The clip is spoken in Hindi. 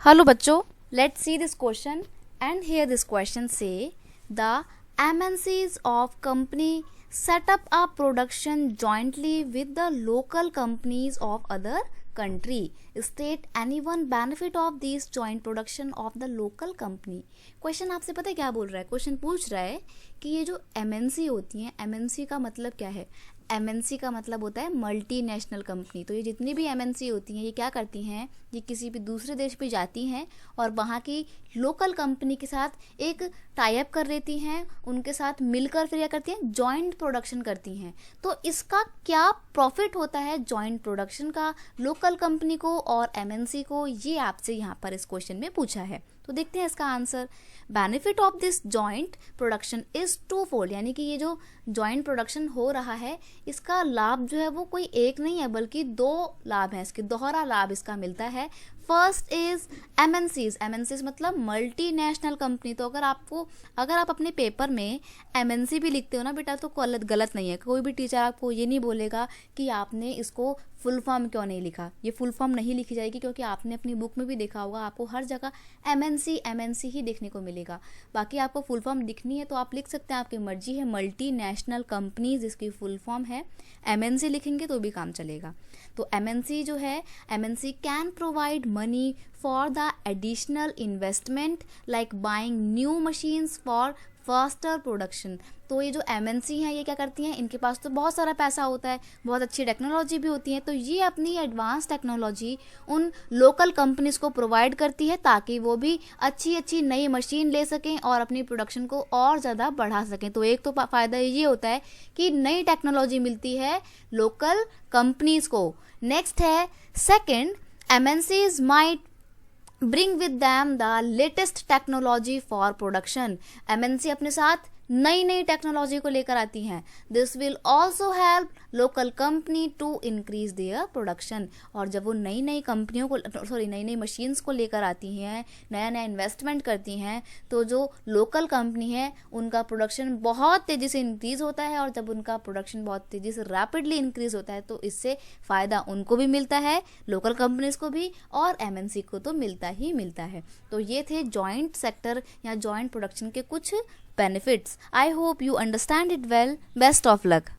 हेलो बच्चों, let's see this question and here this question से the MNCs of company set up a production jointly with the local companies of other country. State any one benefit of this joint production of the local company. Question आपसे पता है क्या बोल रहा है? क्वेश्चन पूछ रहा है कि ये जो MNC होती हैं, MNC का मतलब क्या है? MNC का मतलब होता है मल्टीनेशनल कंपनी। तो ये जितनी भी MNC होती हैं ये क्या करती हैं, ये किसी भी दूसरे देश पे जाती हैं और वहाँ की लोकल कंपनी के साथ एक टाई अप कर लेती हैं, उनके साथ मिलकर फिर क्या करती हैं, जॉइंट प्रोडक्शन करती हैं। तो इसका क्या प्रॉफिट होता है जॉइंट प्रोडक्शन का लोकल कंपनी को और MNC को, ये आपसे यहाँ पर इस क्वेश्चन में पूछा है। तो देखते हैं इसका answer. Benefit of this joint production is two fold, यानी कि ये जो जॉइंट प्रोडक्शन हो रहा है इसका लाभ जो है वो कोई एक नहीं है बल्कि दो लाभ हैं, इसके दोहरा लाभ इसका मिलता है। फर्स्ट इज MNCs मतलब मल्टीनेशनल कंपनी। तो अगर आप अपने पेपर में MNC भी लिखते हो ना बेटा तो गलत नहीं है। कोई भी टीचर आपको ये नहीं बोलेगा कि आपने इसको फुल फॉर्म क्यों नहीं लिखा। ये फुल फॉर्म नहीं लिखी जाएगी क्योंकि आपने अपनी बुक में भी देखा होगा, आपको हर जगह MNC ही देखने को मिलेगा। बाकी आपको फुल फॉर्म लिखनी है तो आप लिख सकते हैं, आपकी मर्जी है। मल्टीनेशनल कंपनीज इसकी फुल फॉर्म है, MNC लिखेंगे तो भी काम चलेगा। तो MNC जो है, MNC can provide money for the additional investment like buying new machines for faster production. तो ये जो MNC हैं ये क्या करती हैं, इनके पास तो बहुत सारा पैसा होता है, बहुत अच्छी टेक्नोलॉजी भी होती है, तो ये अपनी एडवांस टेक्नोलॉजी उन लोकल कंपनीज को प्रोवाइड करती है ताकि वो भी अच्छी अच्छी नई मशीन ले सकें और अपनी प्रोडक्शन को और ज़्यादा बढ़ा सकें। तो एक तो फ़ायदा ये होता है कि नई टेक्नोलॉजी मिलती है लोकल कंपनीज को। नेक्स्ट है second, MNCs might bring with them the latest technology for production. MNC अपने साथ नई नई टेक्नोलॉजी को लेकर आती हैं। This will also help local company to increase their production. और जब वो नई नई मशीन्स को लेकर आती हैं, नया नया इन्वेस्टमेंट करती हैं, तो जो लोकल कंपनी है उनका प्रोडक्शन बहुत तेज़ी से इंक्रीज होता है। और जब उनका प्रोडक्शन बहुत तेज़ी से रैपिडली इंक्रीज होता है तो इससे फ़ायदा उनको भी मिलता है, लोकल कंपनीज को भी, और MNC को तो मिलता ही मिलता है। तो ये थे जॉइंट सेक्टर या जॉइंट प्रोडक्शन के कुछ benefits. I hope you understand it well. Best of luck.